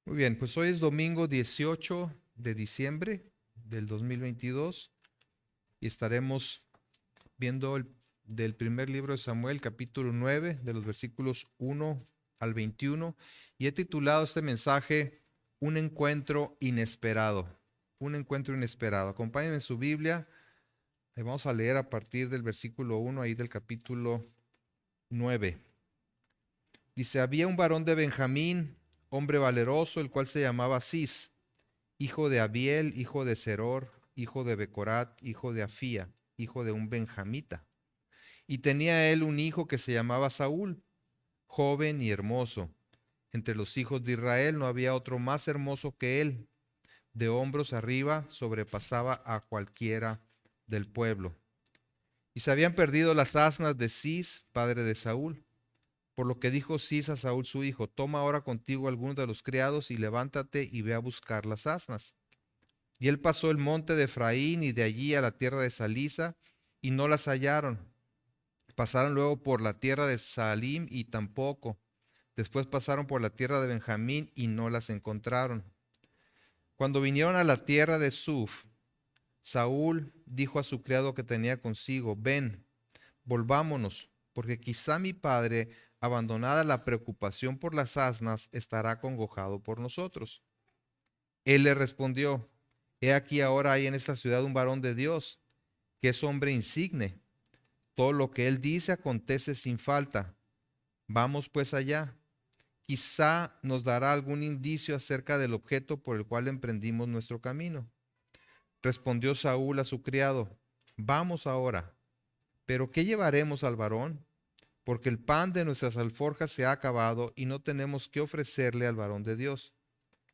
Muy bien, pues hoy es domingo 18 de diciembre del 2022 y estaremos viendo del primer libro de Samuel, capítulo 9, de los versículos 1 al 21, y he titulado este mensaje Un encuentro inesperado. Un encuentro inesperado. Acompáñenme en su Biblia. Ahí vamos a leer a partir del versículo 1 ahí del capítulo 9. Dice, había un varón de Benjamín, hombre valeroso, el cual se llamaba Cis, hijo de Abiel, hijo de Seror, hijo de Becorat, hijo de Afía, hijo de un benjamita. Y tenía él un hijo que se llamaba Saúl, joven y hermoso. Entre los hijos de Israel no había otro más hermoso que él. De hombros arriba sobrepasaba a cualquiera del pueblo. Y se habían perdido las asnas de Cis, padre de Saúl. Por lo que dijo Cis a Saúl su hijo, toma ahora contigo algunos de los criados y levántate y ve a buscar las asnas. Y él pasó el monte de Efraín y de allí a la tierra de Salisa, y no las hallaron. Pasaron luego por la tierra de Salim y tampoco. Después pasaron por la tierra de Benjamín y no las encontraron. Cuando vinieron a la tierra de Suf, Saúl dijo a su criado que tenía consigo, ven, volvámonos, porque quizá mi padre, abandonada la preocupación por las asnas, estará acongojado por nosotros. Él le respondió, he aquí ahora hay en esta ciudad un varón de Dios, que es hombre insigne. Todo lo que él dice acontece sin falta. Vamos pues allá. Quizá nos dará algún indicio acerca del objeto por el cual emprendimos nuestro camino. Respondió Saúl a su criado, vamos ahora. Pero ¿qué llevaremos al varón? Porque el pan de nuestras alforjas se ha acabado y no tenemos qué ofrecerle al varón de Dios.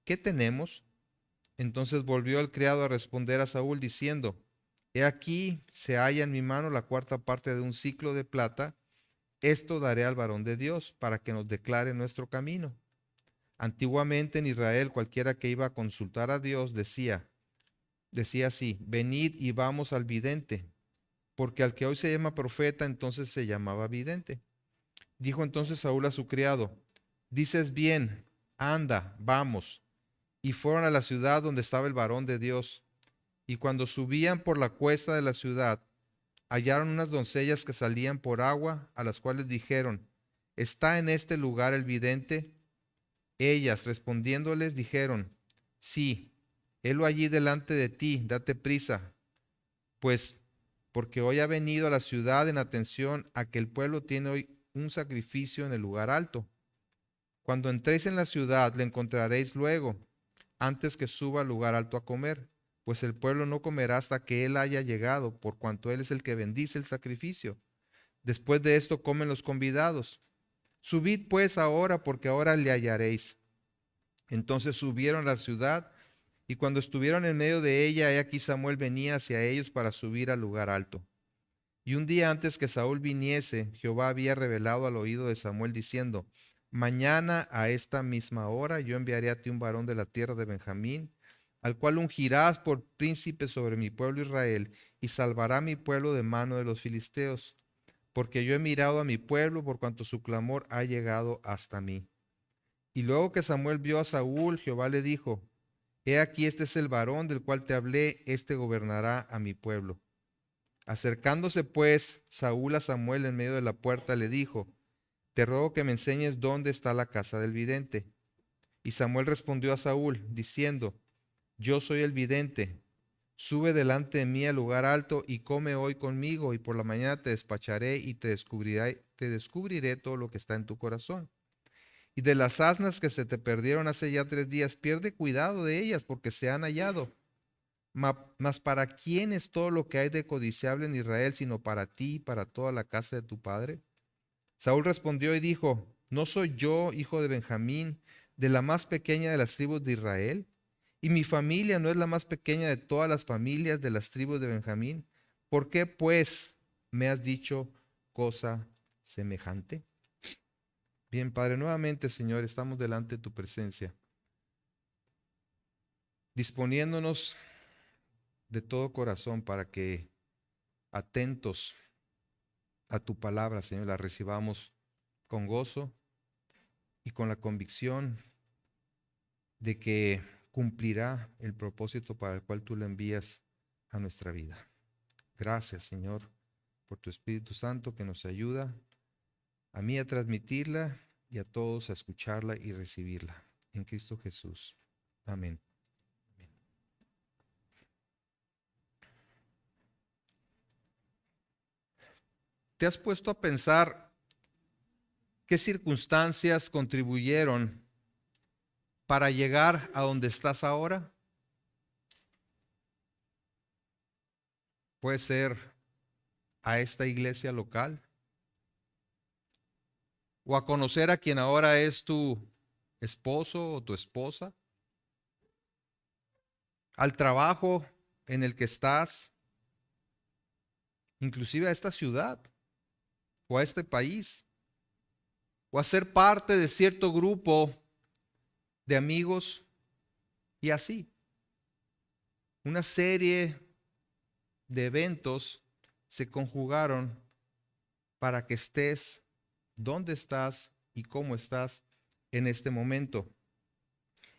¿Qué tenemos? Entonces volvió el criado a responder a Saúl diciendo, he aquí se halla en mi mano la cuarta parte de un siclo de plata, esto daré al varón de Dios para que nos declare nuestro camino. Antiguamente en Israel cualquiera que iba a consultar a Dios decía así, venid y vamos al vidente, porque al que hoy se llama profeta entonces se llamaba vidente. Dijo entonces Saúl a su criado, dices bien, anda, vamos. Y fueron a la ciudad donde estaba el varón de Dios. Y cuando subían por la cuesta de la ciudad, hallaron unas doncellas que salían por agua, a las cuales dijeron, ¿está en este lugar el vidente? Ellas respondiéndoles dijeron, sí, helo allí delante de ti, date prisa, pues porque hoy ha venido a la ciudad en atención a que el pueblo tiene hoy un sacrificio en el lugar alto. Cuando entréis en la ciudad, le encontraréis luego, antes que suba al lugar alto a comer, pues el pueblo no comerá hasta que él haya llegado, por cuanto él es el que bendice el sacrificio. Después de esto comen los convidados. Subid pues ahora, porque ahora le hallaréis. Entonces subieron a la ciudad, y cuando estuvieron en medio de ella, he aquí Samuel venía hacia ellos para subir al lugar alto. Y un día antes que Saúl viniese, Jehová había revelado al oído de Samuel diciendo, mañana a esta misma hora yo enviaré a ti un varón de la tierra de Benjamín, al cual ungirás por príncipe sobre mi pueblo Israel, y salvará mi pueblo de mano de los filisteos, porque yo he mirado a mi pueblo por cuanto su clamor ha llegado hasta mí. Y luego que Samuel vio a Saúl, Jehová le dijo, he aquí este es el varón del cual te hablé, este gobernará a mi pueblo. Acercándose pues Saúl a Samuel en medio de la puerta, le dijo, te ruego que me enseñes dónde está la casa del vidente. Y Samuel respondió a Saúl, diciendo, yo soy el vidente, sube delante de mí al lugar alto y come hoy conmigo, y por la mañana te despacharé y te descubriré todo lo que está en tu corazón. Y de las asnas que se te perdieron hace ya 3 días, pierde cuidado de ellas, porque se han hallado. Mas ¿para quién es todo lo que hay de codiciable en Israel, sino para ti y para toda la casa de tu padre? Saúl respondió y dijo, ¿no soy yo hijo de Benjamín, de la más pequeña de las tribus de Israel? ¿Y mi familia no es la más pequeña de todas las familias de las tribus de Benjamín? ¿Por qué, pues, me has dicho cosa semejante? Bien, Padre, nuevamente, Señor, estamos delante de tu presencia, disponiéndonos de todo corazón para que, atentos a tu palabra, Señor, la recibamos con gozo y con la convicción de que cumplirá el propósito para el cual tú lo envías a nuestra vida. Gracias, Señor, por tu Espíritu Santo que nos ayuda a mí a transmitirla y a todos a escucharla y recibirla. En Cristo Jesús. Amén. ¿Te has puesto a pensar qué circunstancias contribuyeron para llegar a donde estás ahora? Puede ser a esta iglesia local o a conocer a quien ahora es tu esposo o tu esposa, al trabajo en el que estás, inclusive a esta ciudad o a este país, o a ser parte de cierto grupo de amigos y así. Una serie de eventos se conjugaron para que estés donde estás y cómo estás en este momento.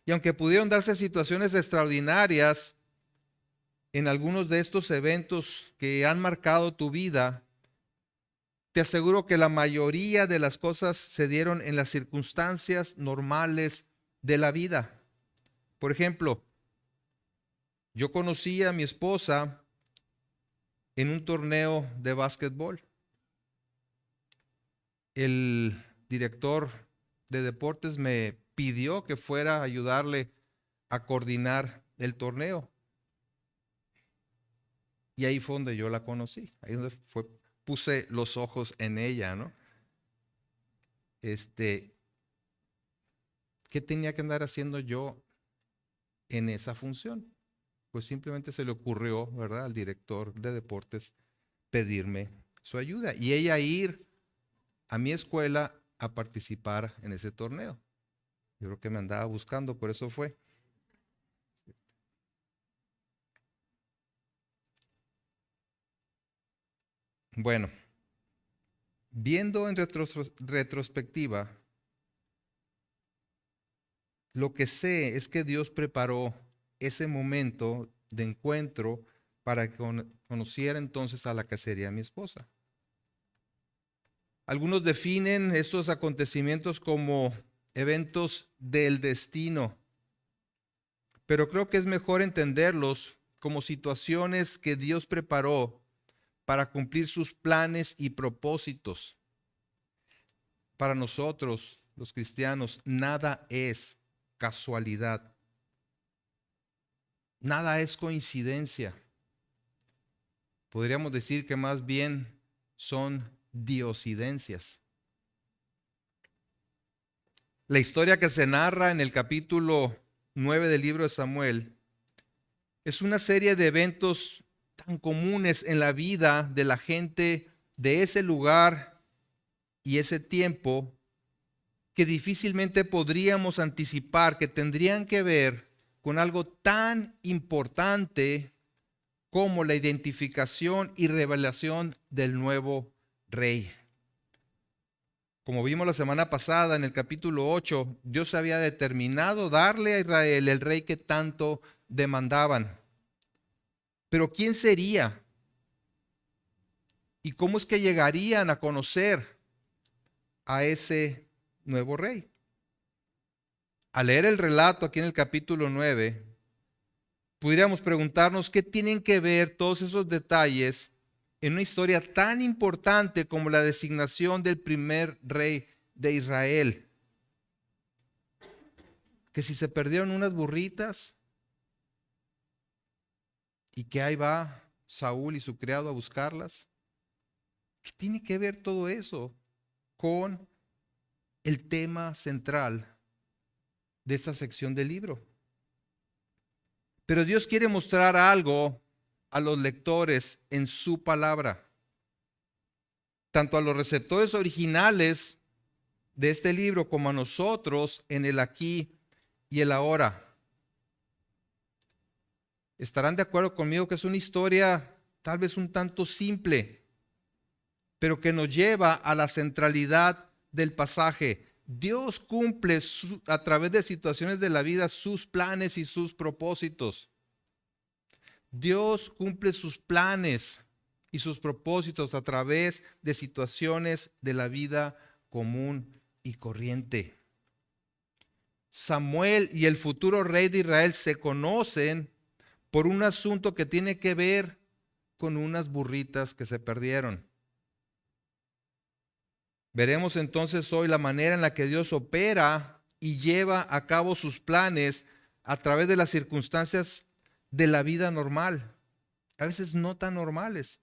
Y aunque pudieron darse situaciones extraordinarias en algunos de estos eventos que han marcado tu vida, te aseguro que la mayoría de las cosas se dieron en las circunstancias normales de la vida. Por ejemplo, yo conocí a mi esposa en un torneo de básquetbol. El director de deportes me pidió que fuera a ayudarle a coordinar el torneo. Y ahí fue donde yo la conocí. Ahí donde puse los ojos en ella, ¿no? ¿Qué tenía que andar haciendo yo en esa función? Pues simplemente se le ocurrió, ¿verdad?, al director de deportes pedirme su ayuda y ella ir a mi escuela a participar en ese torneo. Yo creo que me andaba buscando, por eso fue. Bueno, viendo en retrospectiva, lo que sé es que Dios preparó ese momento de encuentro para que conociera entonces a la que sería mi esposa. Algunos definen estos acontecimientos como eventos del destino, pero creo que es mejor entenderlos como situaciones que Dios preparó para cumplir sus planes y propósitos. Para nosotros, los cristianos, nada es casualidad. Nada es coincidencia. Podríamos decir que más bien son diosidencias. La historia que se narra en el capítulo 9 del libro de Samuel es una serie de eventos tan comunes en la vida de la gente de ese lugar y ese tiempo que difícilmente podríamos anticipar que tendrían que ver con algo tan importante como la identificación y revelación del nuevo rey. Como vimos la semana pasada en el capítulo 8, Dios había determinado darle a Israel el rey que tanto demandaban. Pero ¿quién sería? ¿Y cómo es que llegarían a conocer a ese nuevo rey? Al leer el relato aquí en el capítulo 9, pudiéramos preguntarnos qué tienen que ver todos esos detalles en una historia tan importante como la designación del primer rey de Israel. Que si se perdieron unas burritas y que ahí va Saúl y su criado a buscarlas. ¿Qué tiene que ver todo eso con el tema central de esta sección del libro? Pero Dios quiere mostrar algo a los lectores en su palabra, tanto a los receptores originales de este libro como a nosotros en el aquí y el ahora. Estarán de acuerdo conmigo que es una historia tal vez un tanto simple, pero que nos lleva a la centralidad del pasaje. Dios cumple a través de situaciones de la vida sus planes y sus propósitos. Dios cumple sus planes y sus propósitos a través de situaciones de la vida común y corriente. Samuel y el futuro rey de Israel se conocen por un asunto que tiene que ver con unas burritas que se perdieron. Veremos entonces hoy la manera en la que Dios opera y lleva a cabo sus planes a través de las circunstancias de la vida normal, a veces no tan normales.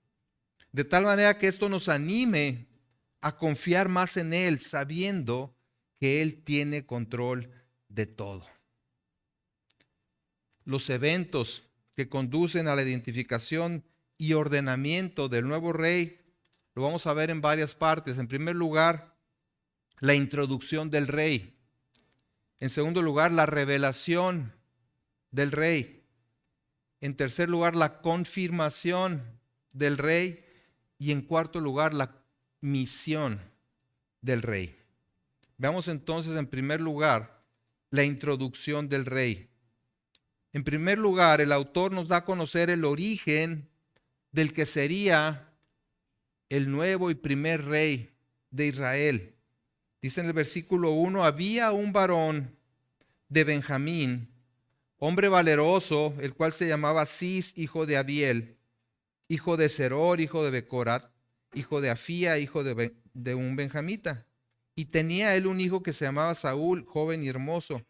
De tal manera que esto nos anime a confiar más en Él, sabiendo que Él tiene control de todo. Los eventos que conducen a la identificación y ordenamiento del nuevo rey lo vamos a ver en varias partes. En primer lugar, la introducción del rey. En segundo lugar, la revelación del rey. En tercer lugar, la confirmación del rey. Y en cuarto lugar, la misión del rey. Veamos entonces en primer lugar la introducción del rey. En primer lugar, el autor nos da a conocer el origen del que sería el nuevo y primer rey de Israel. Dice en el versículo 1, había un varón de Benjamín, hombre valeroso, el cual se llamaba Cis, hijo de Abiel, hijo de Seror, hijo de Becorat, hijo de Afía, hijo de un benjamita. Y tenía él un hijo que se llamaba Saúl, joven y hermoso.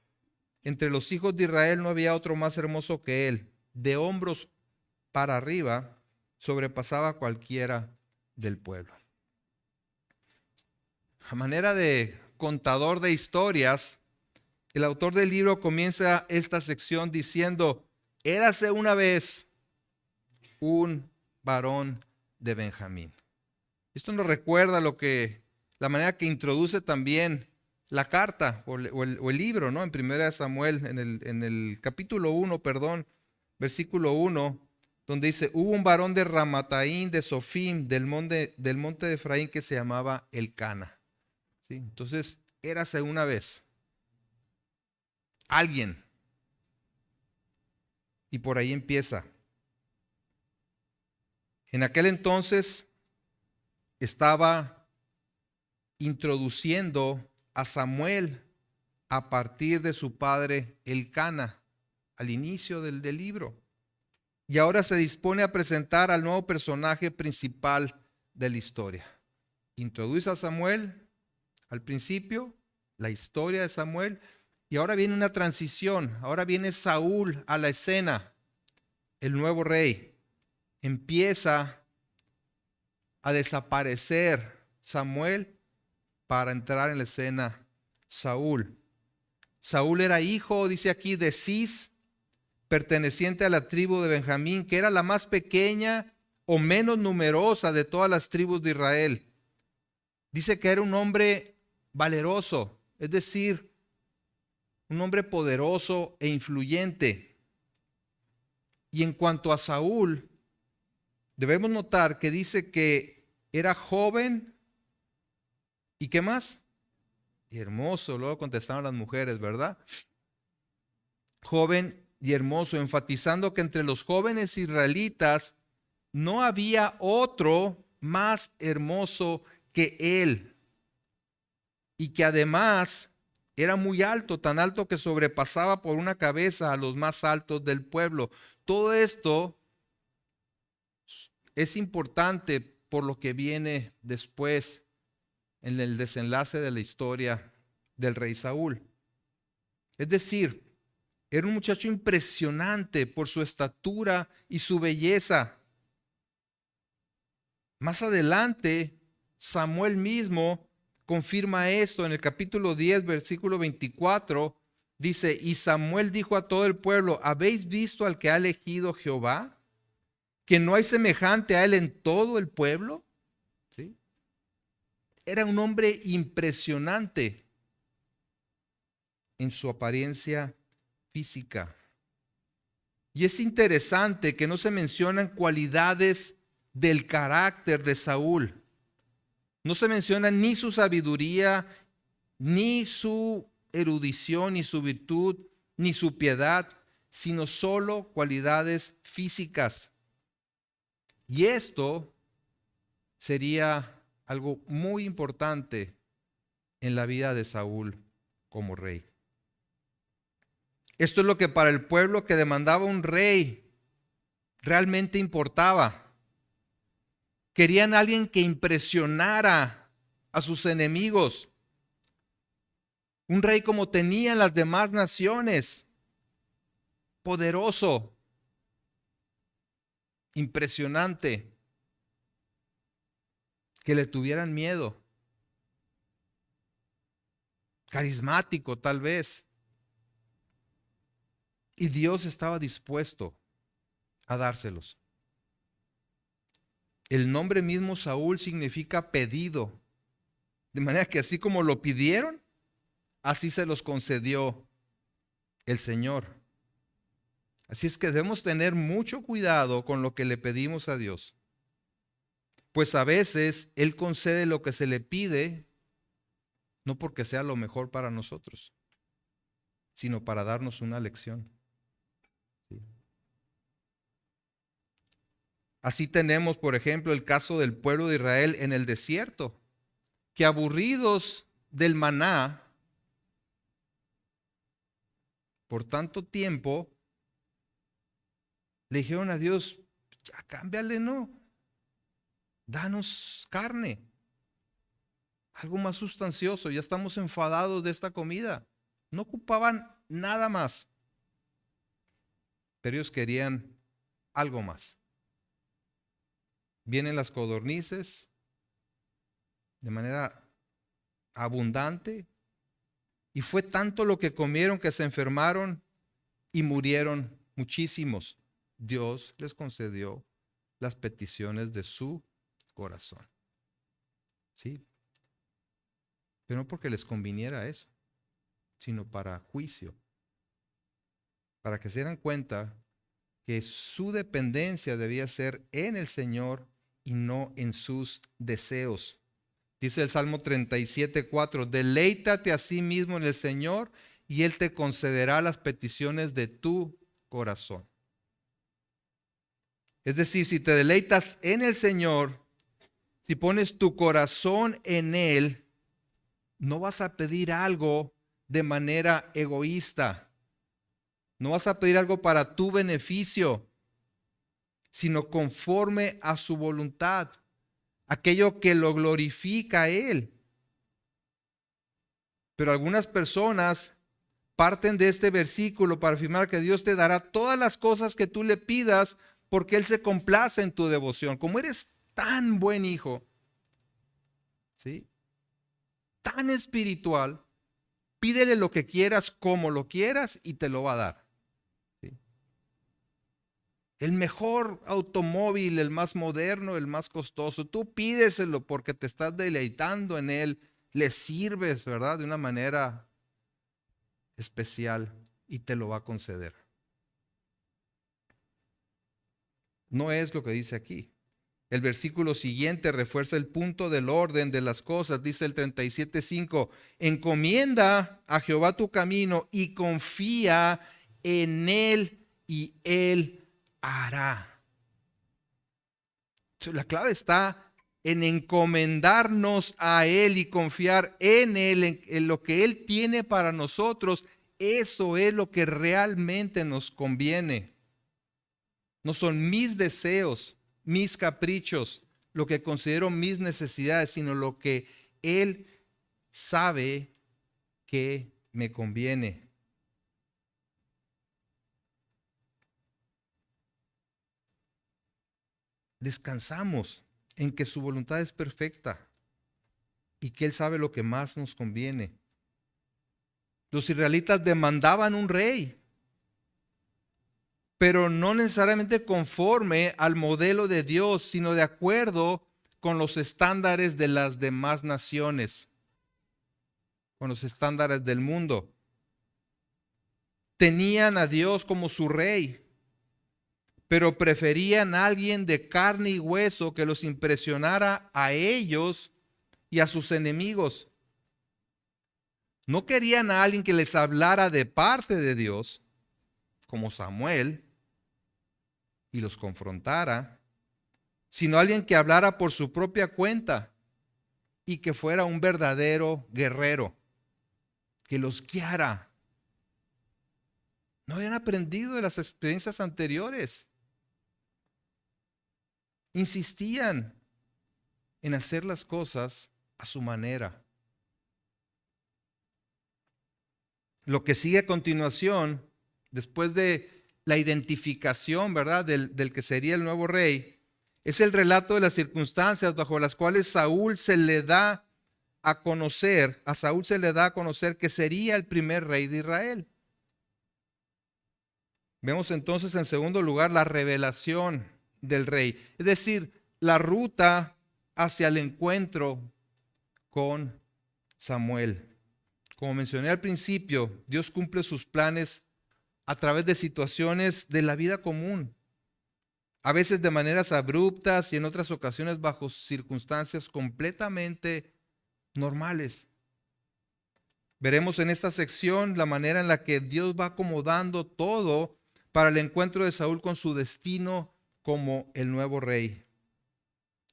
Entre los hijos de Israel no había otro más hermoso que él. De hombros para arriba sobrepasaba a cualquiera del pueblo. A manera de contador de historias, el autor del libro comienza esta sección diciendo: érase una vez un varón de Benjamín. Esto nos recuerda la manera que introduce también la carta o el libro, ¿no? En 1 Samuel, en el capítulo 1, versículo 1, donde dice: hubo un varón de Ramataín, de Sofim, del monte de Efraín, que se llamaba Elcana. ¿Sí? Entonces, érase una vez alguien. Y por ahí empieza. En aquel entonces estaba introduciendo a Samuel a partir de su padre Elcana, al inicio del libro. Y ahora se dispone a presentar al nuevo personaje principal de la historia. Introduce a Samuel al principio, la historia de Samuel, y ahora viene una transición. Ahora viene Saúl a la escena, el nuevo rey. Empieza a desaparecer Samuel para entrar en la escena Saúl. Saúl era hijo, dice aquí, de Cis, perteneciente a la tribu de Benjamín, que era la más pequeña o menos numerosa de todas las tribus de Israel. Dice que era un hombre valeroso, es decir, un hombre poderoso e influyente. Y en cuanto a Saúl, debemos notar que dice que era joven y ¿qué más? Y hermoso, luego contestaron las mujeres, ¿verdad? Joven y hermoso, enfatizando que entre los jóvenes israelitas no había otro más hermoso que él, y que además era muy alto, tan alto que sobrepasaba por una cabeza a los más altos del pueblo. Todo esto es importante por lo que viene después en el desenlace de la historia del rey Saúl. Es decir, era un muchacho impresionante por su estatura y su belleza. Más adelante, Samuel mismo confirma esto en el capítulo 10, versículo 24. Dice: y Samuel dijo a todo el pueblo: ¿habéis visto al que ha elegido Jehová? ¿Que no hay semejante a él en todo el pueblo? ¿Sí? Era un hombre impresionante en su apariencia física. Y es interesante que no se mencionan cualidades del carácter de Saúl. No se menciona ni su sabiduría ni su erudición, ni su virtud, ni su piedad, sino solo cualidades físicas. Y esto sería algo muy importante en la vida de Saúl como rey. Esto es lo que para el pueblo que demandaba un rey realmente importaba. Querían a alguien que impresionara a sus enemigos. Un rey como tenían las demás naciones, poderoso, impresionante, que le tuvieran miedo, carismático tal vez. Y Dios estaba dispuesto a dárselos. El nombre mismo Saúl significa pedido, de manera que así como lo pidieron, así se los concedió el Señor. Así es que debemos tener mucho cuidado con lo que le pedimos a Dios, pues a veces Él concede lo que se le pide, no porque sea lo mejor para nosotros, sino para darnos una lección. ¿Sí? Así tenemos, por ejemplo, el caso del pueblo de Israel en el desierto, que aburridos del maná por tanto tiempo, le dijeron a Dios, ya cámbiale, ¿no? Danos carne, algo más sustancioso, ya estamos enfadados de esta comida. No ocupaban nada más, pero ellos querían algo más. Vienen las codornices de manera abundante, y fue tanto lo que comieron que se enfermaron y murieron muchísimos. Dios les concedió las peticiones de su corazón. ¿Sí? Pero no porque les conviniera eso, sino para juicio. Para que se dieran cuenta que su dependencia debía ser en el Señor y no en sus deseos. Dice el Salmo 37:4, deleítate a sí mismo en el Señor y Él te concederá las peticiones de tu corazón. Es decir, si te deleitas en el Señor, si pones tu corazón en Él, no vas a pedir algo de manera egoísta. No vas a pedir algo para tu beneficio, sino conforme a su voluntad, aquello que lo glorifica a Él. Pero algunas personas parten de este versículo para afirmar que Dios te dará todas las cosas que tú le pidas porque Él se complace en tu devoción. Como eres tan buen hijo, ¿sí? Tan espiritual, pídele lo que quieras, como lo quieras, y te lo va a dar. ¿Sí? El mejor automóvil, el más moderno, el más costoso, tú pídeselo porque te estás deleitando en él, le sirves, ¿verdad? De una manera especial y te lo va a conceder. No es lo que dice aquí. El versículo siguiente refuerza el punto del orden de las cosas. Dice el 37:5, encomienda a Jehová tu camino y confía en Él y Él hará. La clave está en encomendarnos a Él y confiar en Él, en lo que Él tiene para nosotros. Eso es lo que realmente nos conviene. No son mis deseos, mis caprichos, lo que considero mis necesidades, sino lo que Él sabe que me conviene. Descansamos en que su voluntad es perfecta y que Él sabe lo que más nos conviene. Los israelitas demandaban un rey, pero no necesariamente conforme al modelo de Dios, sino de acuerdo con los estándares de las demás naciones, con los estándares del mundo. Tenían a Dios como su rey, pero preferían a alguien de carne y hueso que los impresionara a ellos y a sus enemigos. No querían a alguien que les hablara de parte de Dios, como Samuel, y los confrontara, sino alguien que hablara por su propia cuenta y que fuera un verdadero guerrero, que los guiara. No habían aprendido de las experiencias anteriores. Insistían en hacer las cosas a su manera. Lo que sigue a continuación, después de la identificación, ¿verdad?, del que sería el nuevo rey, es el relato de las circunstancias bajo las cuales a Saúl se le da a conocer que sería el primer rey de Israel. Vemos entonces en segundo lugar la revelación del rey, es decir, la ruta hacia el encuentro con Samuel. Como mencioné al principio, Dios cumple sus planes a través de situaciones de la vida común, a veces de maneras abruptas y en otras ocasiones bajo circunstancias completamente normales. Veremos en esta sección la manera en la que Dios va acomodando todo para el encuentro de Saúl con su destino como el nuevo rey.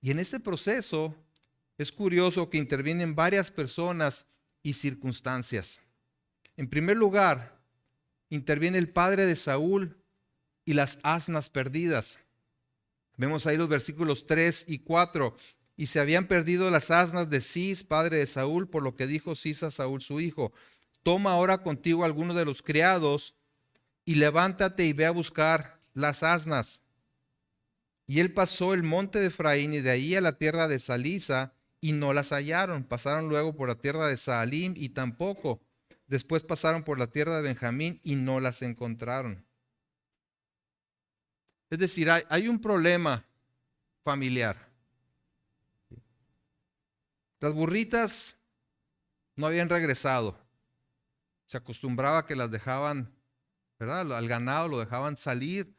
Y en este proceso es curioso que intervienen varias personas y circunstancias. En primer lugar, interviene el padre de Saúl y las asnas perdidas. Vemos ahí los versículos 3 y 4. Y se habían perdido las asnas de Cis, padre de Saúl, por lo que dijo Cis a Saúl su hijo: toma ahora contigo a alguno de los criados y levántate y ve a buscar las asnas. Y él pasó el monte de Efraín y de ahí a la tierra de Salisa y no las hallaron. Pasaron luego por la tierra de Saalim y tampoco. Después pasaron por la tierra de Benjamín y no las encontraron. Es decir, hay un problema familiar. Las burritas no habían regresado. Se acostumbraba a que las dejaban, ¿verdad?, al ganado lo dejaban salir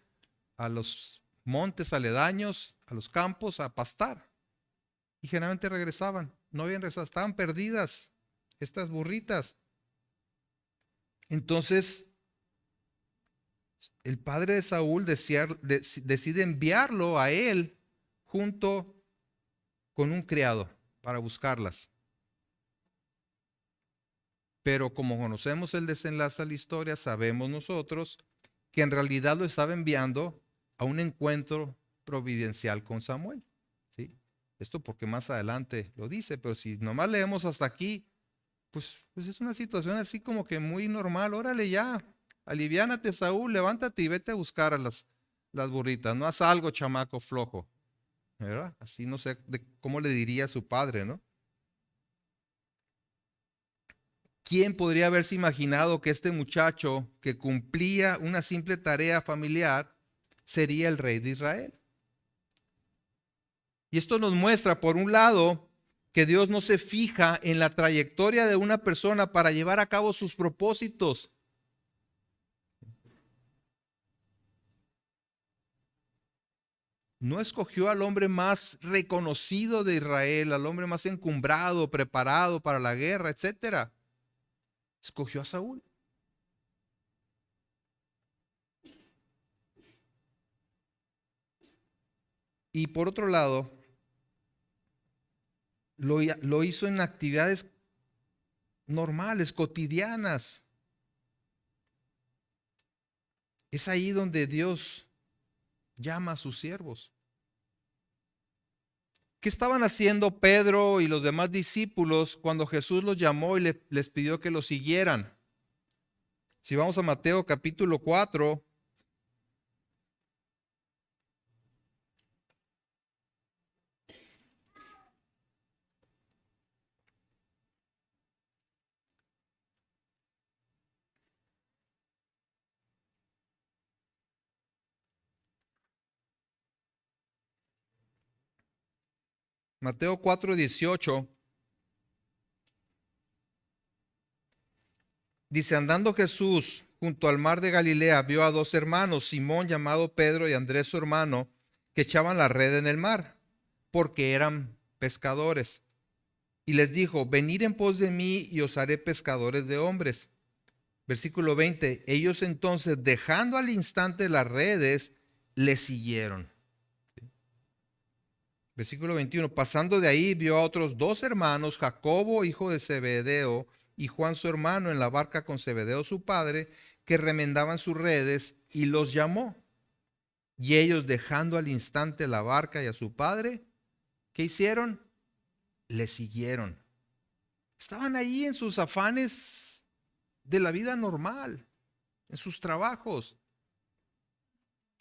a los montes aledaños, a los campos, a pastar. Y generalmente regresaban. No habían regresado, estaban perdidas estas burritas. Entonces, el padre de Saúl decide enviarlo a él junto con un criado para buscarlas. Pero como conocemos el desenlace de la historia, sabemos nosotros que en realidad lo estaba enviando a un encuentro providencial con Samuel. ¿Sí? Esto porque más adelante lo dice, pero si nomás leemos hasta aquí, pues es una situación así como que muy normal. Órale ya, aliviánate, Saúl, levántate y vete a buscar a las burritas. No haz algo, chamaco flojo, ¿verdad? Así no sé cómo le diría a su padre, ¿no? ¿Quién podría haberse imaginado que este muchacho que cumplía una simple tarea familiar sería el rey de Israel? Y esto nos muestra, por un lado, que Dios no se fija en la trayectoria de una persona para llevar a cabo sus propósitos. No escogió al hombre más reconocido de Israel, al hombre más encumbrado, preparado para la guerra, etcétera. Escogió a Saúl. Y por otro lado, lo hizo en actividades normales, cotidianas. Es ahí donde Dios llama a sus siervos. ¿Qué estaban haciendo Pedro y los demás discípulos cuando Jesús los llamó y les pidió que lo siguieran? Si vamos a Mateo capítulo 4, Mateo 4:18, dice: andando Jesús junto al mar de Galilea, vio a dos hermanos, Simón llamado Pedro y Andrés su hermano, que echaban la red en el mar, porque eran pescadores. y les dijo: venid en pos de mí y os haré pescadores de hombres. Versículo 20, ellos entonces, dejando al instante las redes, le siguieron. Versículo 21, pasando de ahí vio a otros dos hermanos, Jacobo, hijo de Zebedeo, y Juan su hermano, en la barca con Zebedeo su padre, que remendaban sus redes, y los llamó. Y ellos, dejando al instante la barca y a su padre, ¿qué hicieron? Le siguieron. Estaban ahí en sus afanes de la vida normal, en sus trabajos.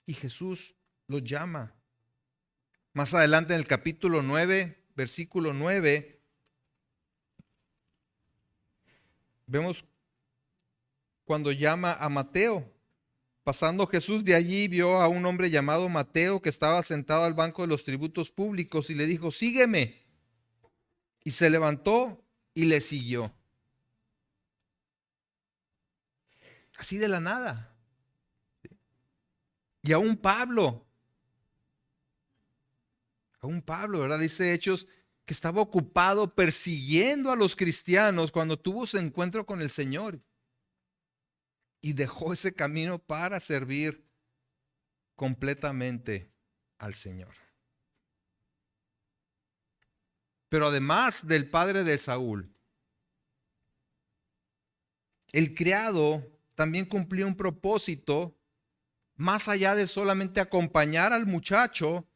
Y Jesús los llama. Más adelante en el capítulo 9, versículo 9, vemos cuando llama a Mateo. Pasando Jesús de allí, vio a un hombre llamado Mateo que estaba sentado al banco de los tributos públicos y le dijo: sígueme. Y se levantó y le siguió. Así de la nada. Y aún Pablo, ¿verdad? Dice Hechos que estaba ocupado persiguiendo a los cristianos cuando tuvo su encuentro con el Señor. Y dejó ese camino para servir completamente al Señor. Pero además del padre de Saúl, el criado también cumplía un propósito más allá de solamente acompañar al muchacho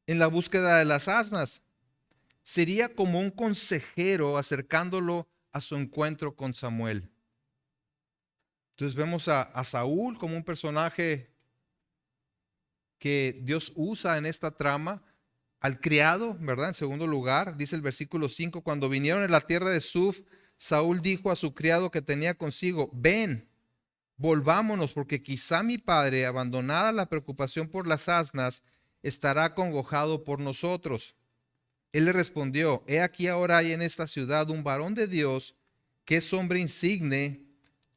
en la búsqueda de las asnas. Sería como un consejero acercándolo a su encuentro con Samuel. Entonces vemos a Saúl como un personaje que Dios usa en esta trama. Al criado, ¿verdad? En segundo lugar, dice el versículo 5, cuando vinieron en la tierra de Suf, Saúl dijo a su criado que tenía consigo: ven, volvámonos, porque quizá mi padre, abandonada la preocupación por las asnas, estará acongojado por nosotros. Él le respondió: he aquí ahora hay en esta ciudad un varón de Dios que es hombre insigne,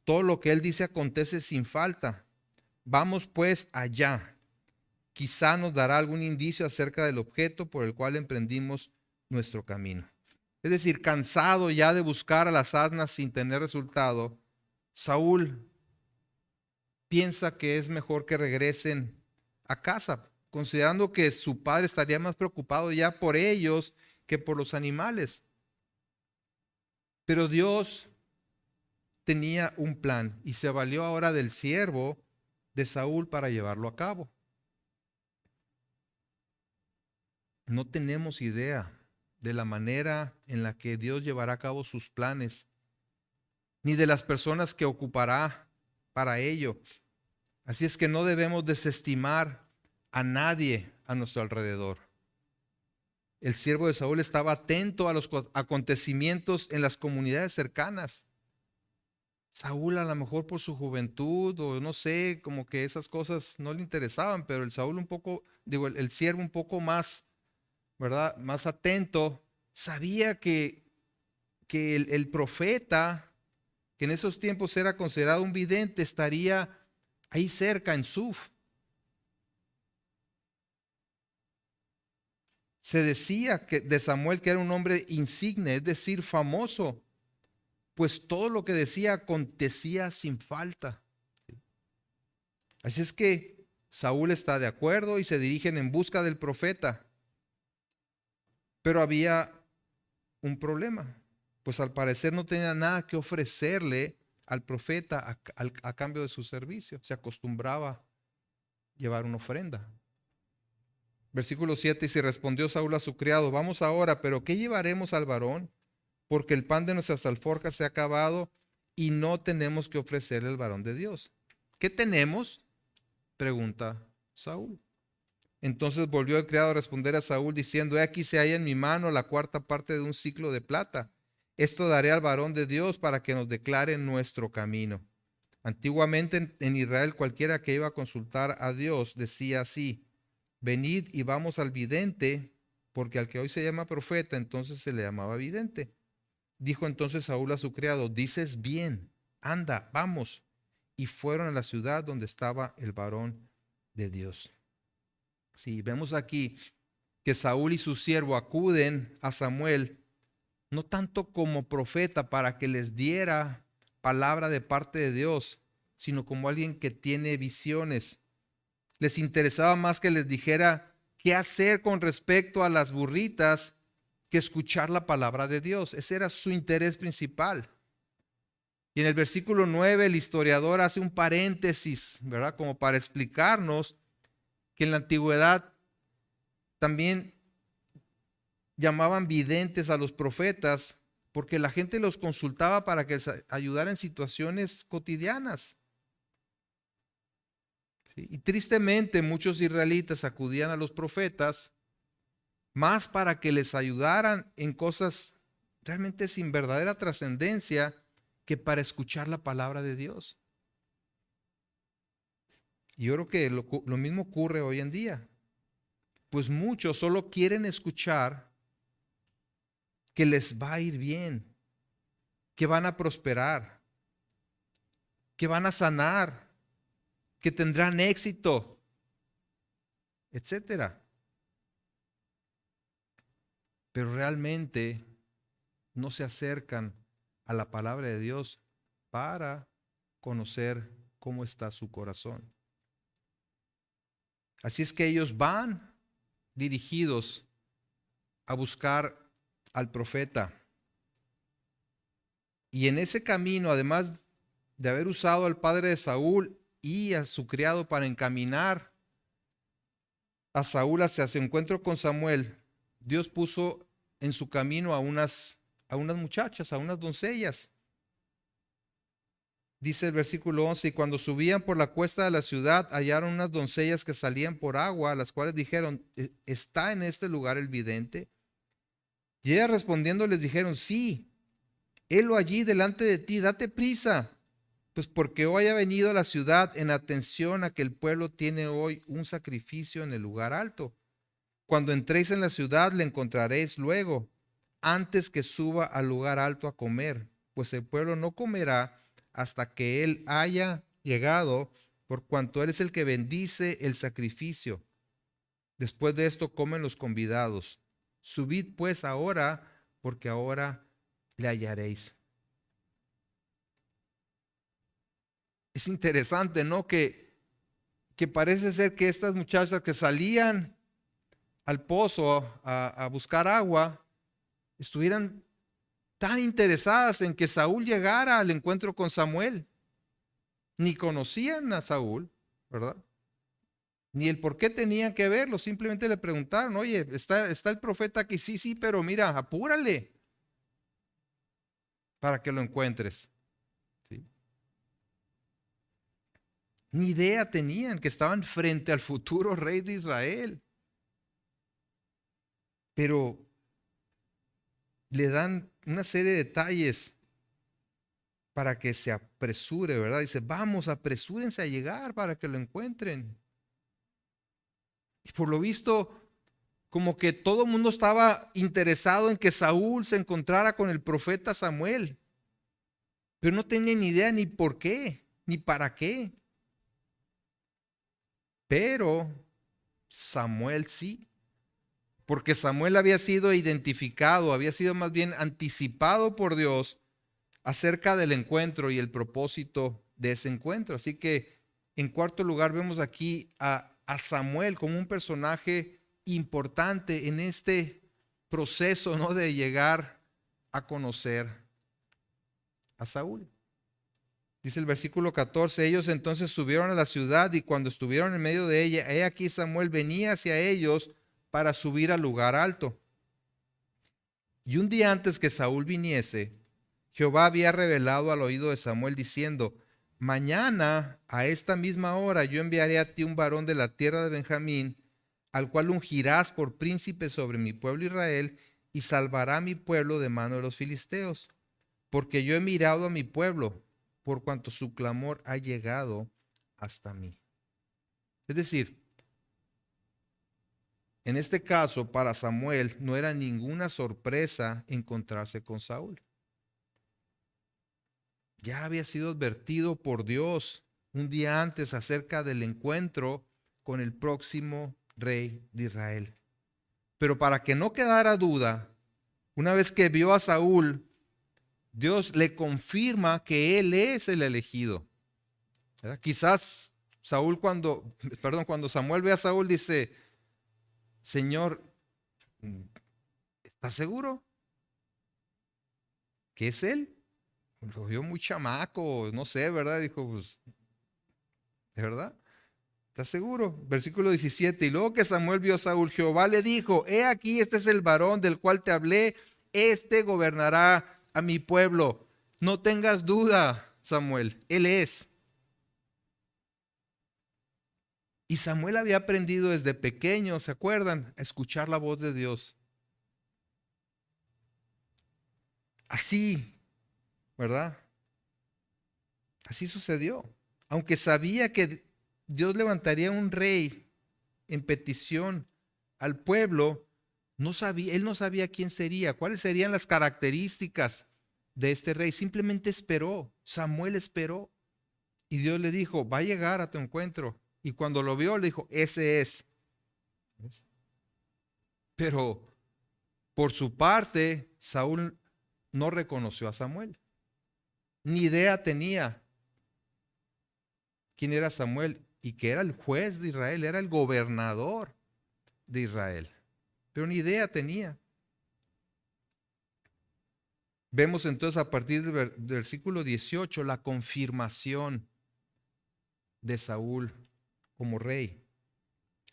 todo lo que él dice acontece sin falta. Vamos pues allá. Quizá nos dará algún indicio acerca del objeto por el cual emprendimos nuestro camino. Es decir, cansado ya de buscar a las asnas sin tener resultado, Saúl piensa que es mejor que regresen a casa, considerando que su padre estaría más preocupado ya por ellos que por los animales. Pero Dios tenía un plan y se valió ahora del siervo de Saúl para llevarlo a cabo. No tenemos idea de la manera en la que Dios llevará a cabo sus planes, ni de las personas que ocupará para ello. Así es que no debemos desestimar a nadie a nuestro alrededor. El siervo de Saúl estaba atento a los acontecimientos en las comunidades cercanas. Saúl, a lo mejor por su juventud o no sé, como que esas cosas no le interesaban, pero el siervo un poco más, ¿verdad? Más atento, sabía que el profeta, que en esos tiempos era considerado un vidente, estaría ahí cerca en Suf. Se decía que de Samuel que era un hombre insigne, es decir, famoso, pues todo lo que decía acontecía sin falta. Así es que Saúl está de acuerdo y se dirigen en busca del profeta. Pero había un problema, pues al parecer no tenía nada que ofrecerle al profeta a cambio de su servicio. Se acostumbraba llevar una ofrenda. Versículo 7, y se respondió Saúl a su criado: vamos ahora, pero ¿qué llevaremos al varón? Porque el pan de nuestras alforjas se ha acabado y no tenemos que ofrecerle al varón de Dios. ¿Qué tenemos?, pregunta Saúl. Entonces volvió el criado a responder a Saúl diciendo: he aquí se halla en mi mano la cuarta parte de un siclo de plata. Esto daré al varón de Dios para que nos declare nuestro camino. Antiguamente en Israel cualquiera que iba a consultar a Dios decía así: venid y vamos al vidente, porque al que hoy se llama profeta entonces se le llamaba vidente. Dijo entonces Saúl a su criado: dices bien, anda, vamos. Y fueron a la ciudad donde estaba el varón de Dios. Sí, vemos aquí que Saúl y su siervo acuden a Samuel no tanto como profeta para que les diera palabra de parte de Dios, sino como alguien que tiene visiones. Les interesaba más que les dijera qué hacer con respecto a las burritas que escuchar la palabra de Dios. Ese era su interés principal. Y en el versículo 9 el historiador hace un paréntesis, ¿verdad? Como para explicarnos que en la antigüedad también llamaban videntes a los profetas porque la gente los consultaba para que les ayudara en situaciones cotidianas. ¿Sí? Y tristemente muchos israelitas acudían a los profetas más para que les ayudaran en cosas realmente sin verdadera trascendencia que para escuchar la palabra de Dios. Y yo creo que lo mismo ocurre hoy en día. Pues muchos solo quieren escuchar que les va a ir bien, que van a prosperar, que van a sanar, que tendrán éxito, etcétera. Pero realmente no se acercan a la palabra de Dios para conocer cómo está su corazón. Así es que ellos van dirigidos a buscar al profeta. Y en ese camino, además de haber usado al padre de Saúl y a su criado para encaminar a Saúl hacia su encuentro con Samuel, Dios puso en su camino a unas muchachas, a unas doncellas. Dice el versículo 11, y cuando subían por la cuesta de la ciudad, hallaron unas doncellas que salían por agua, las cuales dijeron, ¿está en este lugar el vidente? Y ellas respondiendo les dijeron, sí, helo allí delante de ti, date prisa, pues porque hoy ha venido a la ciudad en atención a que el pueblo tiene hoy un sacrificio en el lugar alto. Cuando entréis en la ciudad le encontraréis luego, antes que suba al lugar alto a comer, pues el pueblo no comerá hasta que él haya llegado, por cuanto él es el que bendice el sacrificio. Después de esto comen los convidados. Subid pues ahora, porque ahora le hallaréis. Es interesante, ¿no? Que parece ser que estas muchachas que salían al pozo a buscar agua, estuvieran tan interesadas en que Saúl llegara al encuentro con Samuel. Ni conocían a Saúl, ¿verdad? Ni el por qué tenían que verlo, simplemente le preguntaron, oye, ¿está el profeta aquí? Sí, sí, pero mira, apúrale para que lo encuentres. ¿Sí? Ni idea tenían que estaban frente al futuro rey de Israel. Pero le dan una serie de detalles para que se apresure, ¿verdad? Dice, vamos, apresúrense a llegar para que lo encuentren. Y por lo visto, como que todo el mundo estaba interesado en que Saúl se encontrara con el profeta Samuel, pero no tenían ni idea ni por qué, ni para qué. Pero Samuel sí, porque Samuel había sido identificado, había sido más bien anticipado por Dios acerca del encuentro y el propósito de ese encuentro. Así que en cuarto lugar vemos aquí a Samuel como un personaje importante en este proceso, ¿no?, de llegar a conocer a Saúl. Dice el versículo 14, ellos entonces subieron a la ciudad y cuando estuvieron en medio de ella, he aquí Samuel venía hacia ellos para subir al lugar alto. Y un día antes que Saúl viniese, Jehová había revelado al oído de Samuel diciendo, mañana a esta misma hora yo enviaré a ti un varón de la tierra de Benjamín, al cual ungirás por príncipe sobre mi pueblo Israel y salvará a mi pueblo de mano de los filisteos. Porque yo he mirado a mi pueblo, por cuanto su clamor ha llegado hasta mí. Es decir, en este caso para Samuel no era ninguna sorpresa encontrarse con Saúl. Ya había sido advertido por Dios un día antes acerca del encuentro con el próximo rey de Israel. Pero para que no quedara duda, Una vez que vio a Saúl, Dios le confirma que él es el elegido. ¿Verdad? Quizás cuando Samuel ve a Saúl dice, Señor, ¿estás seguro que es él? Lo vio muy chamaco, no sé, ¿verdad? Dijo, pues, ¿de verdad? ¿Estás seguro? Versículo 17. Y luego que Samuel vio a Saúl, Jehová le dijo, he aquí, este es el varón del cual te hablé, este gobernará a mi pueblo. No tengas duda, Samuel, él es. Y Samuel había aprendido desde pequeño, ¿se acuerdan? A escuchar la voz de Dios. Así, ¿verdad? Así sucedió. Aunque sabía que Dios levantaría un rey en petición al pueblo, él no sabía quién sería, cuáles serían las características de este rey. Simplemente esperó. Samuel esperó. Y Dios le dijo, va a llegar a tu encuentro. Y cuando lo vio, le dijo, ese es. ¿Ves? Pero por su parte, Saúl no reconoció a Samuel. Ni idea tenía quién era Samuel y que era el juez de Israel, era el gobernador de Israel. Pero ni idea tenía. Vemos entonces a partir del versículo 18 la confirmación de Saúl como rey.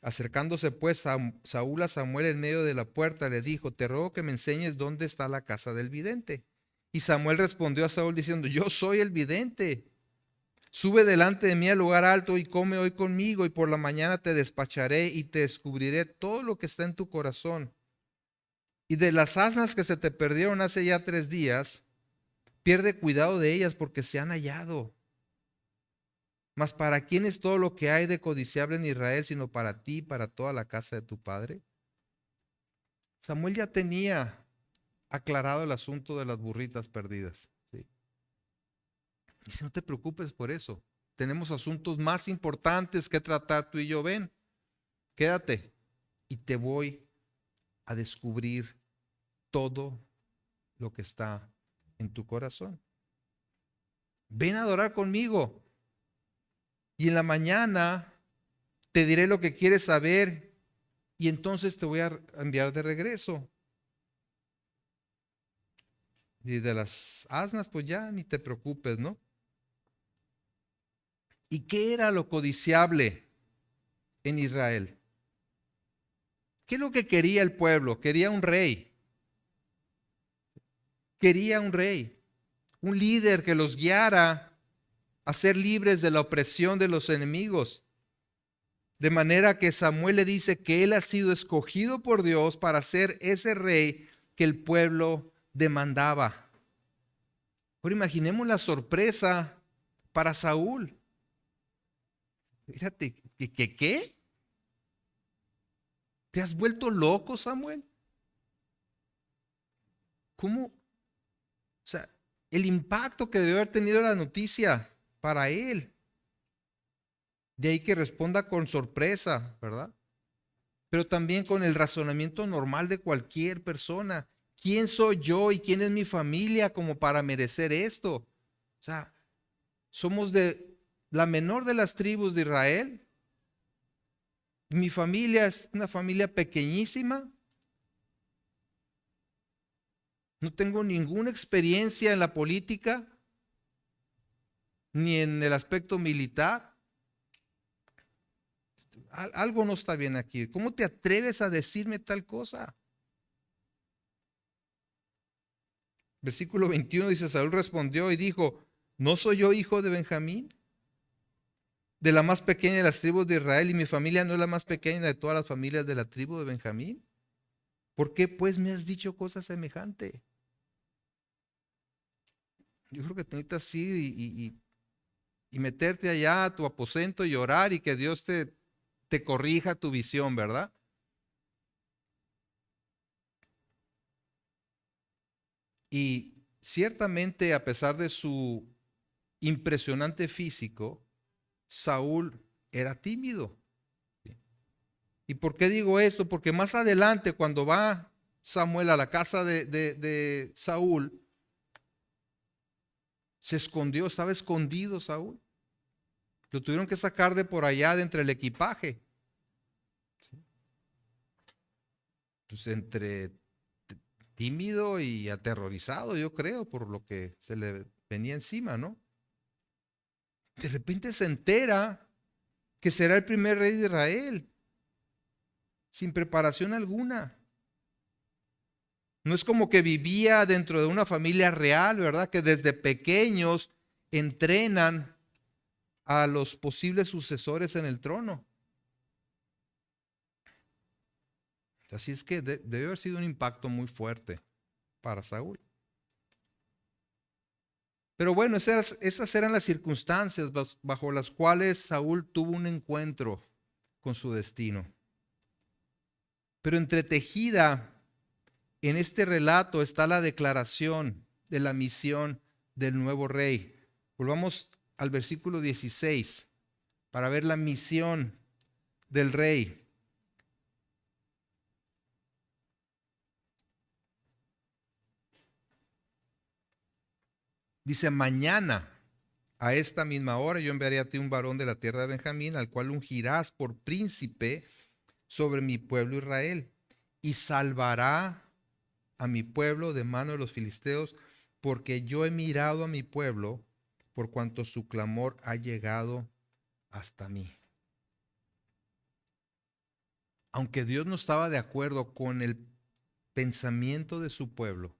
Acercándose pues Saúl a Samuel en medio de la puerta, le dijo, te ruego que me enseñes dónde está la casa del vidente. Y Samuel respondió a Saúl diciendo, yo soy el vidente. Sube delante de mí al lugar alto y come hoy conmigo, y por la mañana te despacharé y te descubriré todo lo que está en tu corazón. Y de las asnas que se te perdieron hace ya 3 días, pierde cuidado de ellas porque se han hallado. Mas ¿para quién es todo lo que hay de codiciable en Israel, sino para ti y para toda la casa de tu padre? Samuel ya tenía aclarado el asunto de las burritas perdidas. ¿Sí? Dice, no te preocupes por eso. Tenemos asuntos más importantes que tratar tú y yo. Ven, quédate y te voy a descubrir todo lo que está en tu corazón. Ven a adorar conmigo. Y en la mañana te diré lo que quieres saber y entonces te voy a enviar de regreso. Y de las asnas, pues ya ni te preocupes, ¿no? ¿Y qué era lo codiciable en Israel? ¿Qué es lo que quería el pueblo? Quería un rey. Quería un rey, un líder que los guiara a ser libres de la opresión de los enemigos. De manera que Samuel le dice que él ha sido escogido por Dios para ser ese rey que el pueblo demandaba. Ahora imaginemos la sorpresa para Saúl. Fíjate, ¿qué? ¿Te has vuelto loco, Samuel? ¿Cómo? O sea, el impacto que debe haber tenido la noticia para él. De ahí que responda con sorpresa, ¿verdad? Pero también con el razonamiento normal de cualquier persona. ¿Quién soy yo y quién es mi familia como para merecer esto? O sea, somos de la menor de las tribus de Israel. Mi familia es una familia pequeñísima. No tengo ninguna experiencia en la política, ni en el aspecto militar. Algo no está bien aquí. ¿Cómo te atreves a decirme tal cosa? Versículo 21 dice, Saúl respondió y dijo, ¿no soy yo hijo de Benjamín? De la más pequeña de las tribus de Israel, y mi familia no es la más pequeña de todas las familias de la tribu de Benjamín. ¿Por qué pues me has dicho cosa semejante? Yo creo que te necesitas ir y meterte allá a tu aposento y orar y que Dios te corrija tu visión, ¿verdad? Y ciertamente, a pesar de su impresionante físico, Saúl era tímido. ¿Y por qué digo esto? Porque más adelante, cuando va Samuel a la casa de Saúl, se escondió, estaba escondido Saúl. Lo tuvieron que sacar de por allá, de entre el equipaje. Pues entre tímido y aterrorizado, yo creo, por lo que se le venía encima, ¿no? De repente se entera que será el primer rey de Israel, sin preparación alguna. No es como que vivía dentro de una familia real, ¿verdad? Que desde pequeños entrenan a los posibles sucesores en el trono. Así es que debe haber sido un impacto muy fuerte para Saúl. Pero bueno, esas eran las circunstancias bajo las cuales Saúl tuvo un encuentro con su destino. Pero entretejida en este relato está la declaración de la misión del nuevo rey. Volvamos al versículo 16 para ver la misión del rey. Dice: mañana a esta misma hora yo enviaré a ti un varón de la tierra de Benjamín, al cual ungirás por príncipe sobre mi pueblo Israel, y salvará a mi pueblo de mano de los filisteos, porque yo he mirado a mi pueblo, por cuanto su clamor ha llegado hasta mí. Aunque Dios no estaba de acuerdo con el pensamiento de su pueblo,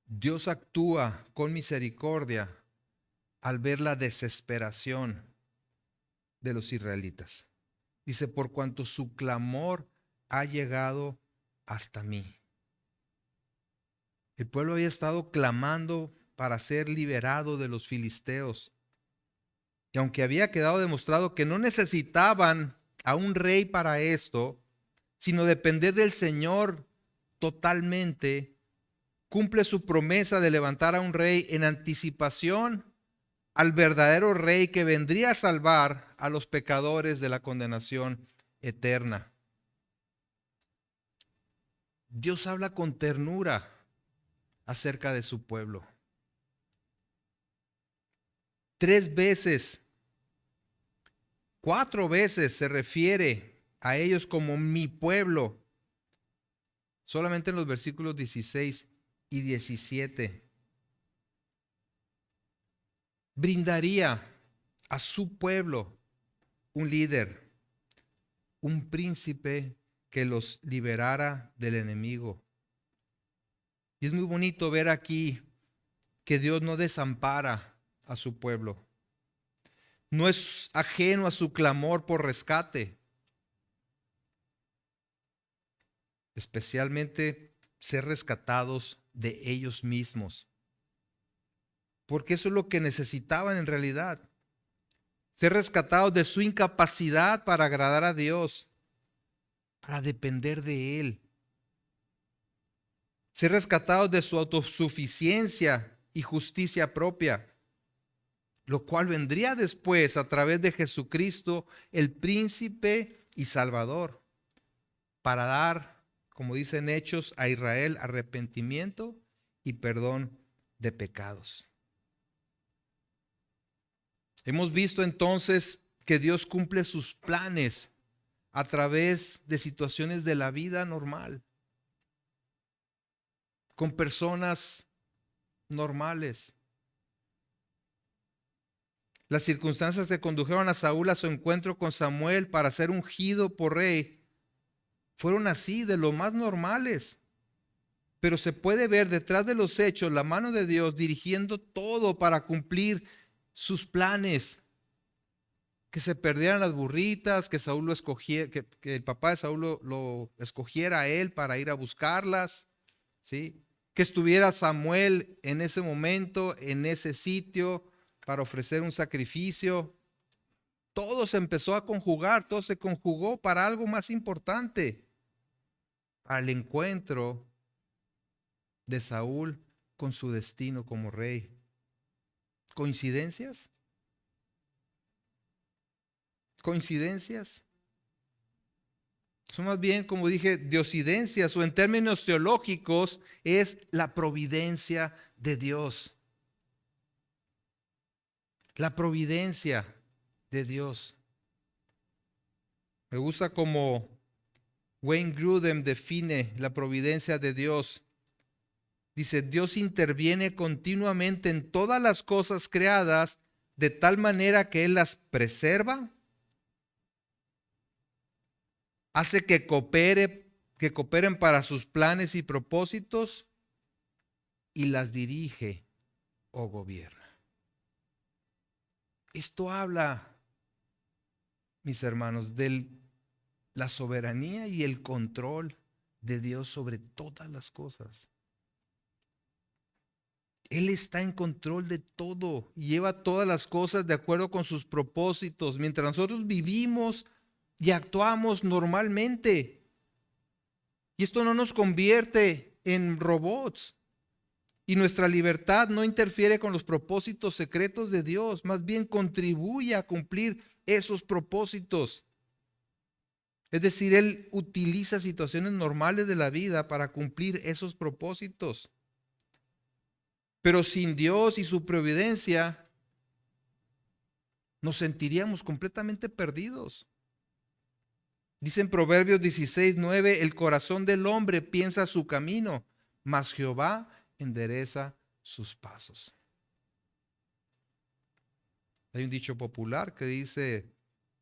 Dios actúa con misericordia al ver la desesperación de los israelitas. Dice: por cuanto su clamor ha llegado hasta mí. El pueblo había estado clamando para ser liberado de los filisteos. Y aunque había quedado demostrado que no necesitaban a un rey para esto, sino depender del Señor totalmente, cumple su promesa de levantar a un rey en anticipación al verdadero rey que vendría a salvar a los pecadores de la condenación eterna. Dios habla con ternura acerca de su pueblo. 3 veces, 4 veces se refiere a ellos como mi pueblo. Solamente en los versículos 16 y 17. Brindaría a su pueblo un líder, un príncipe que los liberara del enemigo. Y es muy bonito ver aquí que Dios no desampara a su pueblo. No es ajeno a su clamor por rescate. Especialmente ser rescatados de ellos mismos. Porque eso es lo que necesitaban en realidad. Ser rescatados de su incapacidad para agradar a Dios, para depender de Él. Ser rescatados de su autosuficiencia y justicia propia, lo cual vendría después a través de Jesucristo, el príncipe y salvador, para dar, como dicen Hechos, a Israel arrepentimiento y perdón de pecados. Hemos visto entonces que Dios cumple sus planes a través de situaciones de la vida normal, con personas normales. Las circunstancias que condujeron a Saúl a su encuentro con Samuel para ser ungido por rey fueron así, de lo más normales. Pero se puede ver detrás de los hechos la mano de Dios dirigiendo todo para cumplir sus planes. Que se perdieran las burritas, que Saúl lo escogiera, que el papá de Saúl lo escogiera a él para ir a buscarlas, ¿sí? Que estuviera Samuel en ese momento, en ese sitio, para ofrecer un sacrificio. Todo se empezó a conjugar, todo se conjugó para algo más importante, para el encuentro de Saúl con su destino como rey. ¿Coincidencias? ¿Coincidencias? Son más bien, como dije, diosidencias, o en términos teológicos, es la providencia de Dios. La providencia de Dios. Me gusta como Wayne Grudem define la providencia de Dios. Dice, Dios interviene continuamente en todas las cosas creadas de tal manera que Él las preserva, hace que cooperen para sus planes y propósitos y las dirige o gobierna. Esto habla, mis hermanos, de la soberanía y el control de Dios sobre todas las cosas. Él está en control de todo y lleva todas las cosas de acuerdo con sus propósitos, mientras nosotros vivimos y actuamos normalmente. Y esto no nos convierte en robots. Y nuestra libertad no interfiere con los propósitos secretos de Dios, más bien contribuye a cumplir esos propósitos. Es decir, Él utiliza situaciones normales de la vida para cumplir esos propósitos. Pero sin Dios y su providencia, nos sentiríamos completamente perdidos. Dice en Proverbios 16:9, el corazón del hombre piensa su camino, mas Jehová endereza sus pasos. Hay un dicho popular que dice,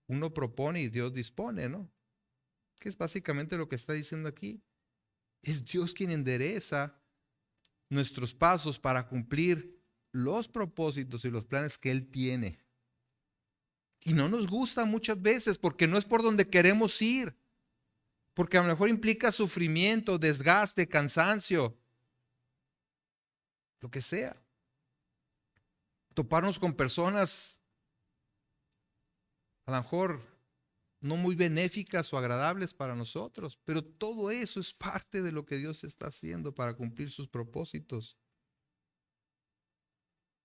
uno propone y Dios dispone, ¿no? Que es básicamente lo que está diciendo aquí. Es Dios quien endereza nuestros pasos para cumplir los propósitos y los planes que Él tiene. Y no nos gusta muchas veces porque no es por donde queremos ir. Porque a lo mejor implica sufrimiento, desgaste, cansancio, lo que sea. Toparnos con personas a lo mejor no muy benéficas o agradables para nosotros, pero todo eso es parte de lo que Dios está haciendo para cumplir sus propósitos.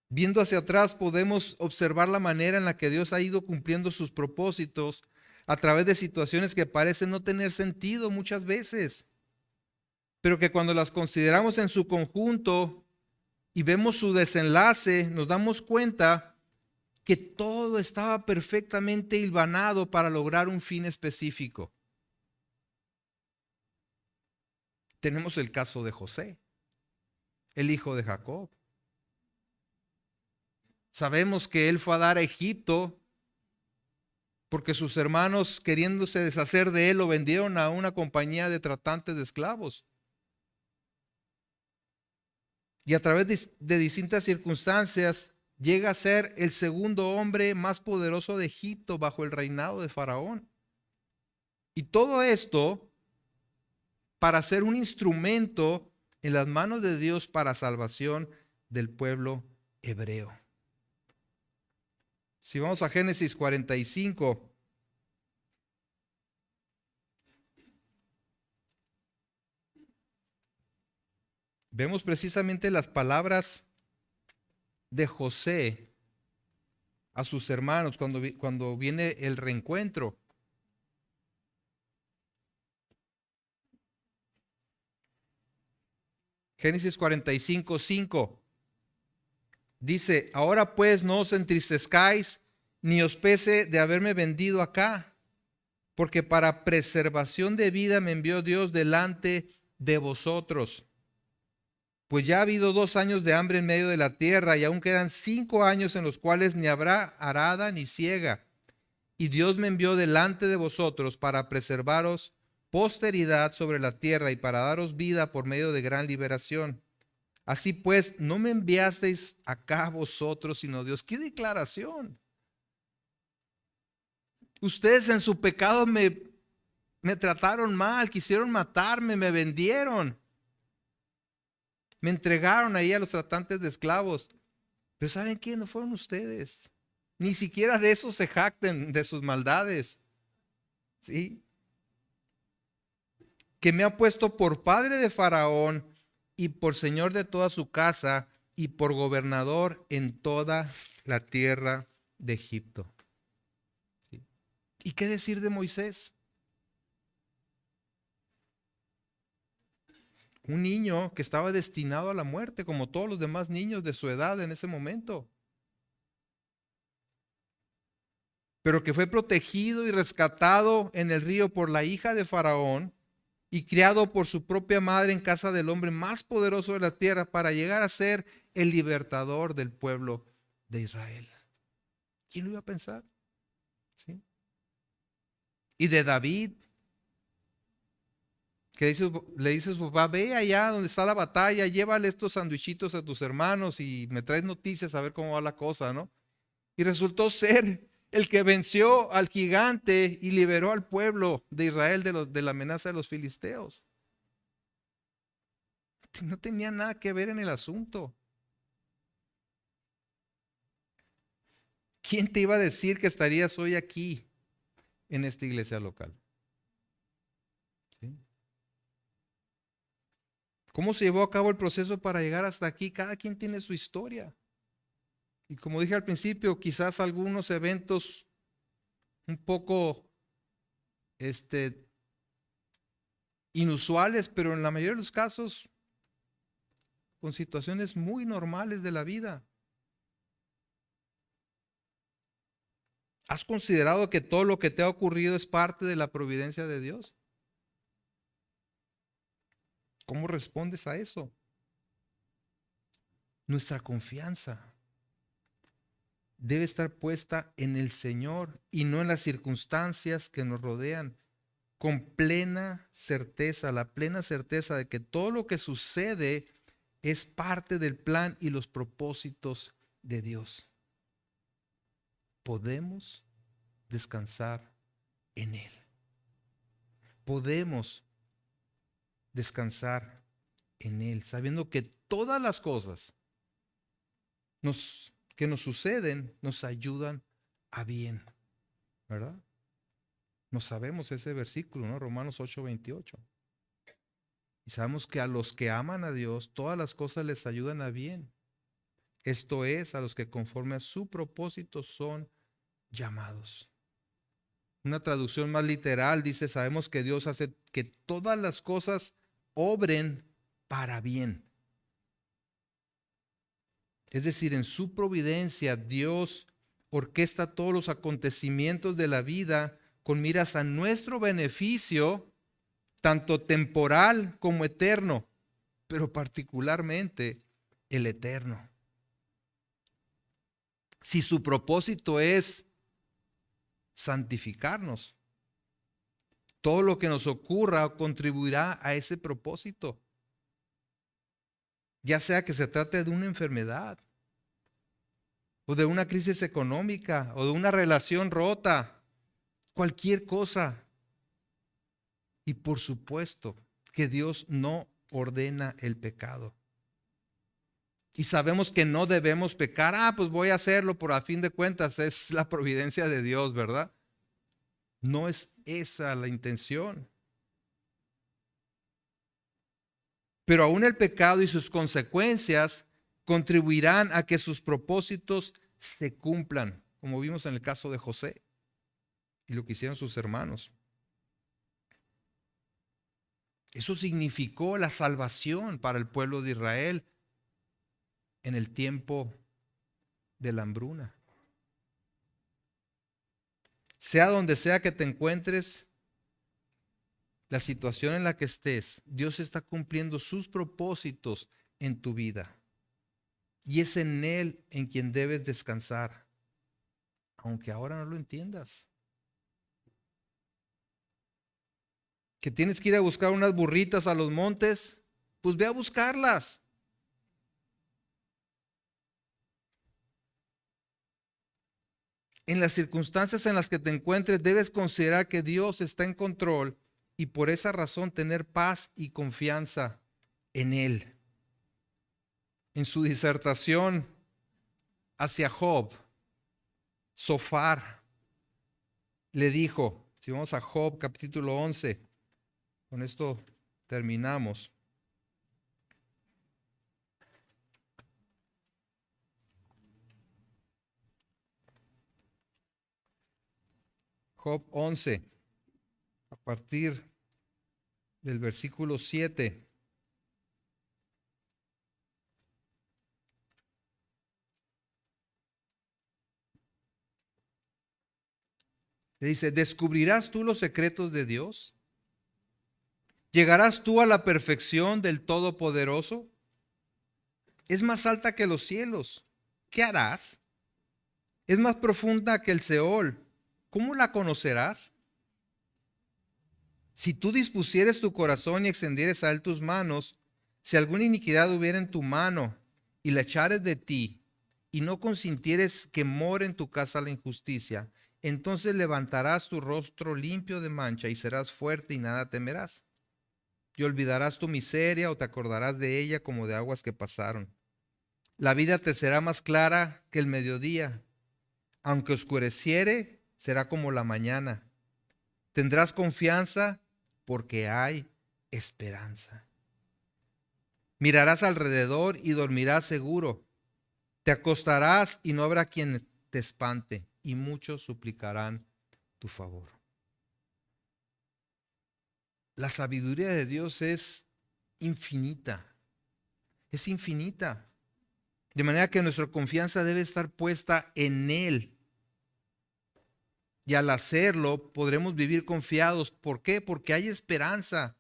Viendo hacia atrás podemos observar la manera en la que Dios ha ido cumpliendo sus propósitos a través de situaciones que parecen no tener sentido muchas veces, pero que cuando las consideramos en su conjunto y vemos su desenlace, nos damos cuenta que todo estaba perfectamente hilvanado para lograr un fin específico. Tenemos el caso de José, el hijo de Jacob. Sabemos que él fue a dar a Egipto porque sus hermanos, queriéndose deshacer de él, lo vendieron a una compañía de tratantes de esclavos. Y a través de distintas circunstancias, llega a ser el segundo hombre más poderoso de Egipto bajo el reinado de Faraón. Y todo esto para ser un instrumento en las manos de Dios para salvación del pueblo hebreo. Si vamos a Génesis 45, vemos precisamente las palabras de José a sus hermanos cuando viene el reencuentro. Génesis 45:5 dice, ahora pues no os entristezcáis ni os pese de haberme vendido acá, porque para preservación de vida me envió Dios delante de vosotros. Pues ya ha habido 2 años de hambre en medio de la tierra y aún quedan 5 años en los cuales ni habrá arada ni siega. Y Dios me envió delante de vosotros para preservaros posteridad sobre la tierra y para daros vida por medio de gran liberación. Así pues, no me enviasteis acá vosotros, sino Dios. ¡Qué declaración! Ustedes en su pecado me trataron mal, quisieron matarme, me vendieron. Me entregaron ahí a los tratantes de esclavos. Pero ¿saben qué? No fueron ustedes. Ni siquiera de eso se jacten, de sus maldades. ¿Sí? Que me ha puesto por padre de Faraón y por señor de toda su casa y por gobernador en toda la tierra de Egipto. ¿Sí? ¿Y qué decir de Moisés? Un niño que estaba destinado a la muerte, como todos los demás niños de su edad en ese momento. Pero que fue protegido y rescatado en el río por la hija de Faraón y criado por su propia madre en casa del hombre más poderoso de la tierra para llegar a ser el libertador del pueblo de Israel. ¿Quién lo iba a pensar? ¿Sí? Y de David, que le dice a su papá, ve allá donde está la batalla, llévale estos sandwichitos a tus hermanos y me traes noticias a ver cómo va la cosa, ¿no? Y resultó ser el que venció al gigante y liberó al pueblo de Israel de la amenaza de los filisteos. No tenía nada que ver en el asunto. ¿Quién te iba a decir que estarías hoy aquí en esta iglesia local? ¿Sí? ¿Cómo se llevó a cabo el proceso para llegar hasta aquí? Cada quien tiene su historia. Y como dije al principio, quizás algunos eventos un poco inusuales, pero en la mayoría de los casos con situaciones muy normales de la vida. ¿Has considerado que todo lo que te ha ocurrido es parte de la providencia de Dios? ¿Cómo respondes a eso? Nuestra confianza debe estar puesta en el Señor y no en las circunstancias que nos rodean, con plena certeza, la plena certeza de que todo lo que sucede es parte del plan y los propósitos de Dios. Podemos descansar en Él. Podemos descansar en Él, sabiendo que todas las cosas que nos suceden nos ayudan a bien, ¿verdad? No sabemos ese versículo, ¿no? Romanos 8:28. Y sabemos que a los que aman a Dios, todas las cosas les ayudan a bien. Esto es, a los que conforme a su propósito son llamados. Una traducción más literal dice, sabemos que Dios hace que todas las cosas obren para bien. Es decir, en su providencia Dios orquesta todos los acontecimientos de la vida con miras a nuestro beneficio, tanto temporal como eterno, pero particularmente el eterno. Si su propósito es santificarnos, todo lo que nos ocurra contribuirá a ese propósito. Ya sea que se trate de una enfermedad, o de una crisis económica, o de una relación rota, cualquier cosa. Y por supuesto que Dios no ordena el pecado. Y sabemos que no debemos pecar. Pues voy a hacerlo, por a fin de cuentas es la providencia de Dios, ¿verdad? No es esa la intención. Pero aún el pecado y sus consecuencias contribuirán a que sus propósitos se cumplan, como vimos en el caso de José y lo que hicieron sus hermanos. Eso significó la salvación para el pueblo de Israel en el tiempo de la hambruna. Sea donde sea que te encuentres, la situación en la que estés, Dios está cumpliendo sus propósitos en tu vida. Y es en Él en quien debes descansar, aunque ahora no lo entiendas. Que tienes que ir a buscar unas burritas a los montes, pues ve a buscarlas. En las circunstancias en las que te encuentres, debes considerar que Dios está en control y por esa razón tener paz y confianza en Él. En su disertación hacia Job, Sofar le dijo, si vamos a Job capítulo 11, con esto terminamos. Job 11, a partir del versículo 7. Le dice, ¿descubrirás tú los secretos de Dios? ¿Llegarás tú a la perfección del Todopoderoso? Es más alta que los cielos. ¿Qué harás? Es más profunda que el Seol. ¿Cómo la conocerás? Si tú dispusieres tu corazón y extendieres a él tus manos, si alguna iniquidad hubiera en tu mano y la echares de ti, y no consintieres que more en tu casa la injusticia, entonces levantarás tu rostro limpio de mancha y serás fuerte y nada temerás. Y olvidarás tu miseria o te acordarás de ella como de aguas que pasaron. La vida te será más clara que el mediodía. Aunque oscureciere, será como la mañana. Tendrás confianza porque hay esperanza. Mirarás alrededor y dormirás seguro. Te acostarás y no habrá quien te espante, y muchos suplicarán tu favor. La sabiduría de Dios es infinita. Es infinita. De manera que nuestra confianza debe estar puesta en Él. Y al hacerlo, podremos vivir confiados. ¿Por qué? Porque hay esperanza.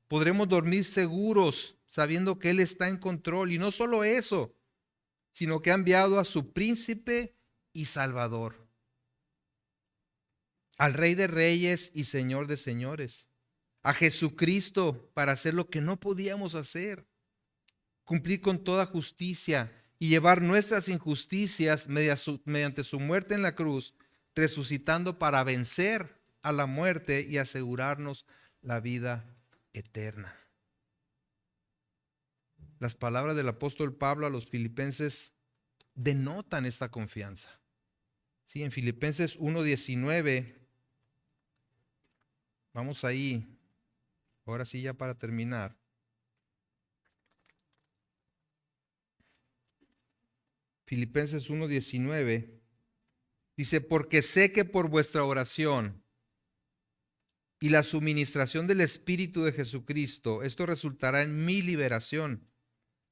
Podremos dormir seguros, sabiendo que Él está en control. Y no solo eso, sino que ha enviado a su príncipe y salvador, al Rey de Reyes y Señor de Señores, a Jesucristo para hacer lo que no podíamos hacer, cumplir con toda justicia y llevar nuestras injusticias mediante su muerte en la cruz, resucitando para vencer a la muerte y asegurarnos la vida eterna. Las palabras del apóstol Pablo a los filipenses denotan esta confianza. Sí, en Filipenses 1:19, vamos ahí, ahora sí ya para terminar. Filipenses 1:19 dice, porque sé que por vuestra oración y la suministración del Espíritu de Jesucristo, esto resultará en mi liberación,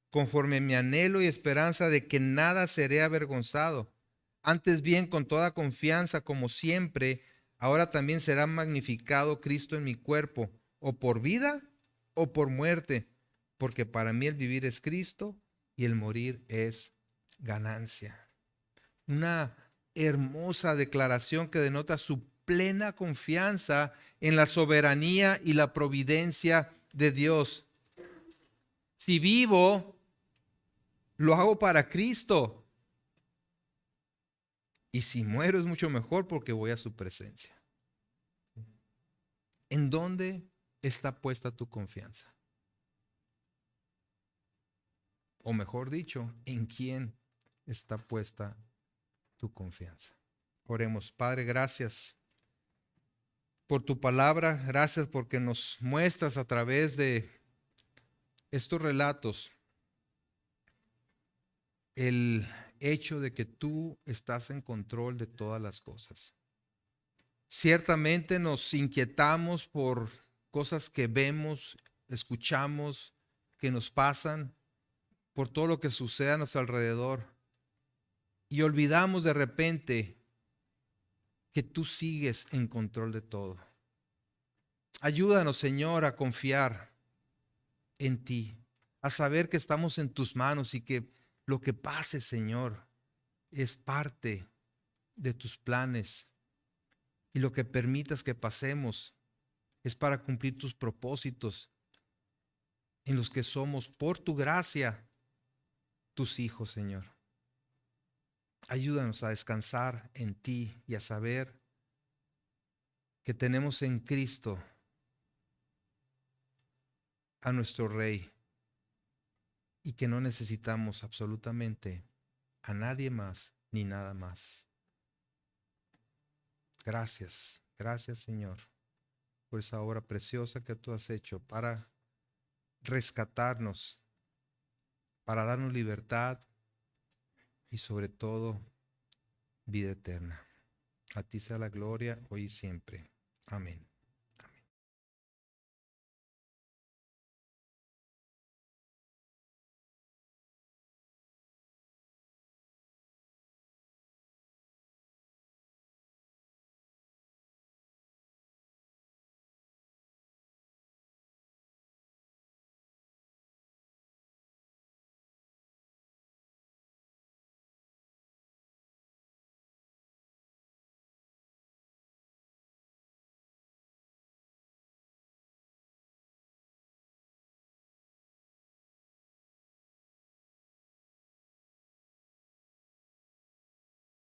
conforme mi anhelo y esperanza de que nada seré avergonzado. Antes bien, con toda confianza, como siempre, ahora también será magnificado Cristo en mi cuerpo, o por vida o por muerte, porque para mí el vivir es Cristo y el morir es ganancia. Una hermosa declaración que denota su plena confianza en la soberanía y la providencia de Dios. Si vivo, lo hago para Cristo. Y si muero es mucho mejor porque voy a su presencia. ¿En dónde está puesta tu confianza? O mejor dicho, ¿en quién está puesta tu confianza? Oremos. Padre, gracias por tu palabra. Gracias porque nos muestras a través de estos relatos el hecho de que tú estás en control de todas las cosas. Ciertamente nos inquietamos por cosas que vemos, escuchamos, que nos pasan, por todo lo que sucede a nuestro alrededor. Y olvidamos de repente que tú sigues en control de todo. Ayúdanos, Señor, a confiar en ti, a saber que estamos en tus manos y que lo que pase, Señor, es parte de tus planes. Y lo que permitas que pasemos es para cumplir tus propósitos en los que somos, por tu gracia, tus hijos, Señor. Ayúdanos a descansar en ti y a saber que tenemos en Cristo a nuestro Rey y que no necesitamos absolutamente a nadie más ni nada más. Gracias, gracias, Señor, por esa obra preciosa que tú has hecho para rescatarnos, para darnos libertad y sobre todo vida eterna. A ti sea la gloria hoy y siempre. Amén.